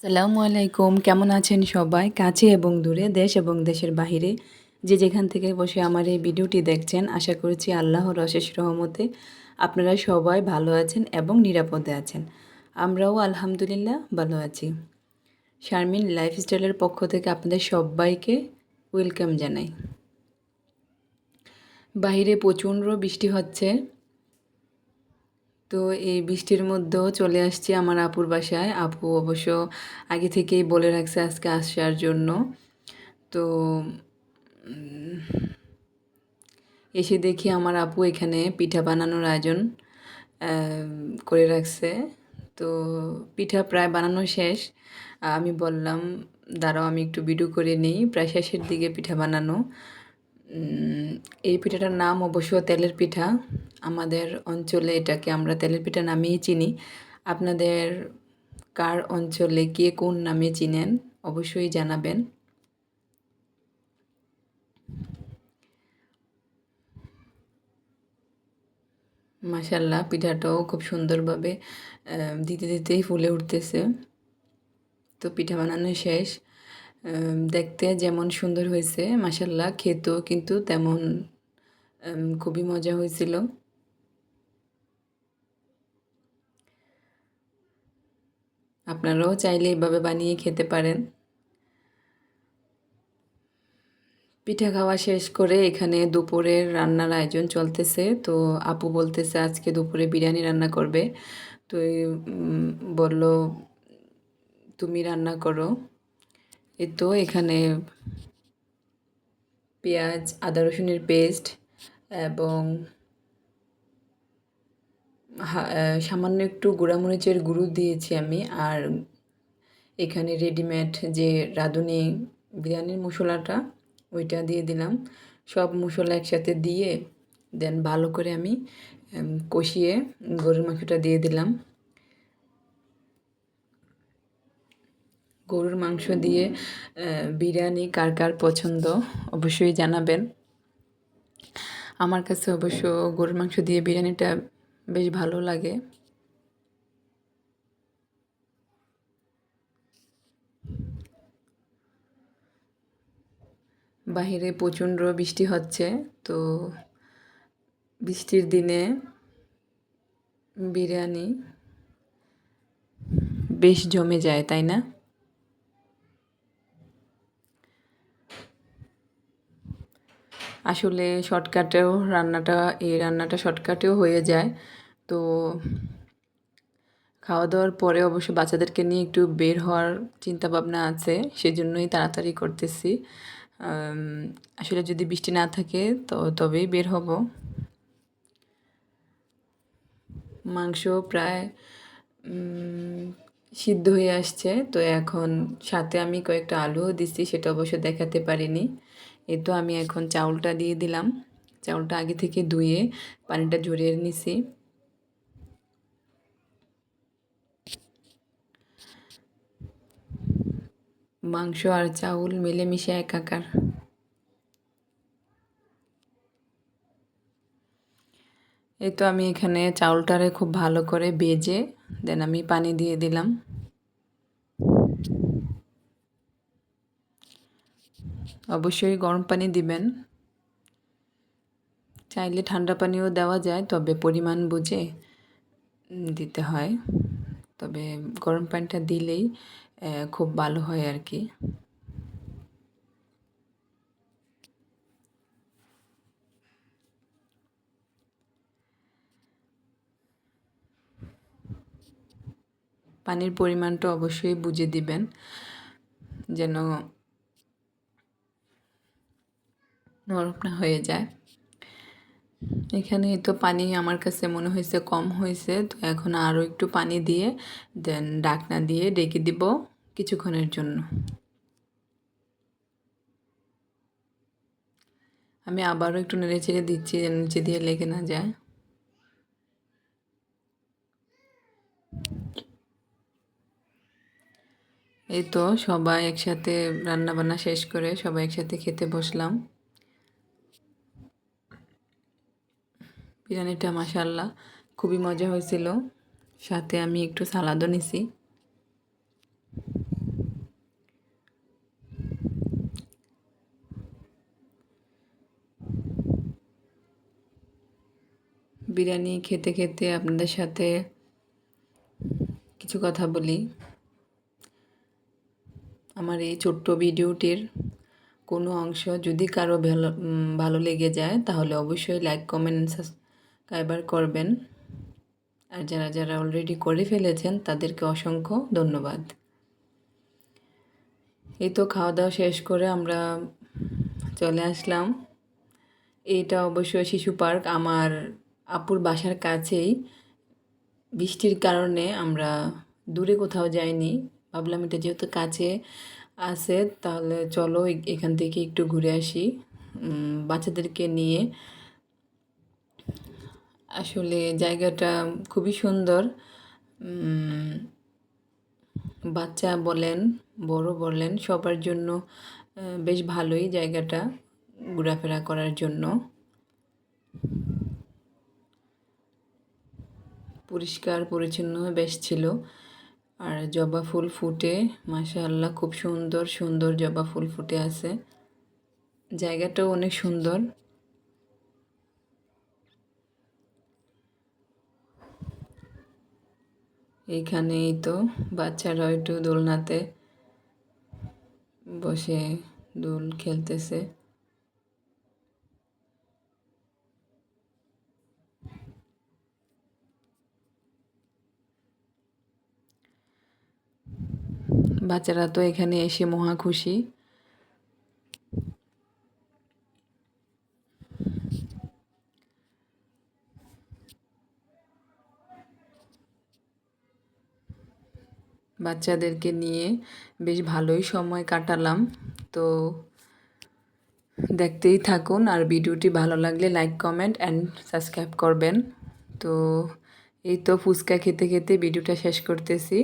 আসসালামু আলাইকুম, কেমন আছেন সবাই? কাছে এবং দূরে, দেশ এবং দেশের বাহিরে যে যেখান থেকে বসে আমার এই ভিডিওটি দেখছেন, আশা করছি আল্লাহর অশেষ রহমতে আপনারা সবাই ভালো আছেন এবং নিরাপদে আছেন। আমরাও আলহামদুলিল্লাহ ভালো আছি। শারমিন লাইফস্টাইলের পক্ষ থেকে আপনাদের সবাইকে ওয়েলকাম জানাই। বাহিরে প্রচণ্ড বৃষ্টি হচ্ছে, তো এই বৃষ্টির মধ্যেও চলে আসছি আমার আপুর বাসায়। আপু অবশ্য আগে থেকেই বলে রাখছে আজকে আসার জন্য। তো এসে দেখি আমার আপু এখানে পিঠা বানানোর আয়োজন করে রাখছে। তো পিঠা প্রায় বানানো শেষ। আমি বললাম দাঁড়াও আমি একটু ভিডিও করে নিই। প্রায় শেষের দিকে পিঠা বানানো। এই পিঠাটার নাম অবশ্য তেলের পিঠা। আমাদের অঞ্চলে এটাকে আমরা তেলের পিঠা নামেই চিনি। আপনাদের কার অঞ্চলে কে কোন নামে চিনেন অবশ্যই জানাবেন। মাশাআল্লাহ পিঠাটাও খুব সুন্দরভাবে দিতে দিতেই ফুলে উঠতেছে। তো পিঠা বানানো শেষ। দেখতে যেমন সুন্দর হয়েছে মাশাআল্লাহ, খেতেও কিন্তু তেমন খুবই মজা হয়েছিল। আপনারাও চাইলে এভাবে বানিয়ে খেতে পারেন। পিঠা খাওয়া শেষ করে এখানে দুপুরের রান্নার আয়োজন চলতেছে। তো আপু বলতেছে আজকে দুপুরে বিরিয়ানি রান্না করবে। তো বলল তুমি রান্না করো। এই তো এখানে পেঁয়াজ, আদা রসুনের পেস্ট এবং সামান্য একটু গুঁড়ামরিচের গুঁড়ো দিয়েছি আমি। আর এখানে রেডিমেড যে রাঁধুনি বিরিয়ানির মশলাটা ওইটা দিয়ে দিলাম। সব মশলা একসাথে দিয়ে দেন ভালো করে আমি কষিয়ে গরুর মাংসটা দিয়ে দিলাম। গরুর মাংস দিয়ে বিরিয়ানি কার কার পছন্দ অবশ্যই জানাবেন। আমার কাছে অবশ্য গরুর মাংস দিয়ে বিরিয়ানিটা বেশ ভালো লাগে। বাহিরে প্রচণ্ড বৃষ্টি হচ্ছে, তো বৃষ্টির দিনে বিরিয়ানি বেশ জমে যায়, তাই না? আসলে শর্টকাটেও এই রান্নাটা শর্টকাটেও হয়ে যায়। তো খাওয়া দাওয়ার পরে অবশ্য বাচ্চাদেরকে নিয়ে একটু বের হওয়ার চিন্তাভাবনা আছে, সেজন্যই তাড়াতাড়ি করতেছি। আসলে যদি বৃষ্টি না থাকে তবেই বের হব। মাংস প্রায় সিদ্ধ হয়ে আসছে। তো এখন সাথে আমি কয়েকটা আলুও দিচ্ছি, সেটা অবশ্য দেখাতে পারিনি। এই তো আমি এখন চাউলটা দিয়ে দিলাম। চাউলটা আগে থেকে ধুয়ে পানিটা ঝরিয়ে নিছি। মাংস আর চাউল মিলেমিশে একাকার। এই তো আমি এখানে চাউলটারে খুব ভালো করে ভেজে দেন আমি পানি দিয়ে দিলাম। অবশ্যই গরম পানি দিবেন। চাইলে ঠান্ডা পানিও দেওয়া যায়, তবে পরিমাণ বুঝে দিতে হয়। তবে গরম পানিটা দিলেই খুব ভালো হয় আর কি। পানির পরিমাণটা অবশ্যই বুঝে দিবেন যেন নরম না হয়ে যায়। এখানে তো পানি আমার কাছে মনে হয়েছে কম হয়েছে, তো এখন আরও একটু পানি দিয়ে দেন ঢাকনা দিয়ে ঢেকে দিব কিছুক্ষণের জন্য। আমি আবারও একটু নেড়েচেড়ে দিচ্ছি যেন নিচে দিয়ে লেগে না যায়। এই তো সবাই একসাথে রান্নাবান্না শেষ করে সবাই একসাথে খেতে বসলাম। বিরিয়ানিটা মাশাআল্লাহ খুবই মজা হয়েছিল। সাথে আমি একটু সালাদও নিছি। বিরিয়ানি খেতে খেতে আপনাদের সাথে কিছু কথা বলি। আমার এই ছোট্ট ভিডিওটির কোনো অংশ যদি কারো ভালো লেগে যায় তাহলে অবশ্যই লাইক, কমেন্ট, সাবস্ক্রাইবার করবেন। আর যারা যারা অলরেডি করে ফেলেছেন তাদেরকে অসংখ্য ধন্যবাদ। এই তো খাওয়া দাওয়া শেষ করে আমরা চলে আসলাম। এটা অবশ্যই শিশু পার্ক, আমার আপুর বাসার কাছেই। বৃষ্টির কারণে আমরা দূরে কোথাও যাইনি, ভাবলাম এটা যেহেতু কাছে আছে তাহলে চলো এখান থেকে একটু ঘুরে আসি বাচ্চাদেরকে নিয়ে। আসলে জায়গাটা খুবই সুন্দর। বাচ্চা বলেন, বড় বলেন, সবার জন্য বেশ ভালোই জায়গাটা ঘোরাফেরা করার জন্য। পরিষ্কার পরিচ্ছন্ন বেশ ছিল। আর জবা ফুল ফুটে, মাশাআল্লাহ, খুব সুন্দর সুন্দর জবা ফুল ফুটে আছে। জায়গাটাও অনেক সুন্দর। এইখানেই তো বাচ্চারা একটু দোলনাতে বসে দোল খেলতেছে। বাচ্চারা তো এখানে এসে মহা খুশি। বাচ্চাদেরকে নিয়ে বেশ ভালোই সময় কাটালাম। তো দেখতেই থাকুন, আর ভিডিওটি ভালো লাগলে লাইক, কমেন্ট অ্যান্ড সাবস্ক্রাইব করবেন। তো এই তো ফুচকা খেতে খেতে ভিডিওটা শেষ করতেছি।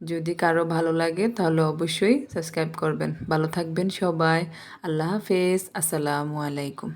যদি কারো ভালো লাগে তাহলে অবশ্যই সাবস্ক্রাইব করবেন। ভালো থাকবেন সবাই। আল্লাহ হাফেজ। আসসালামু আলাইকুম।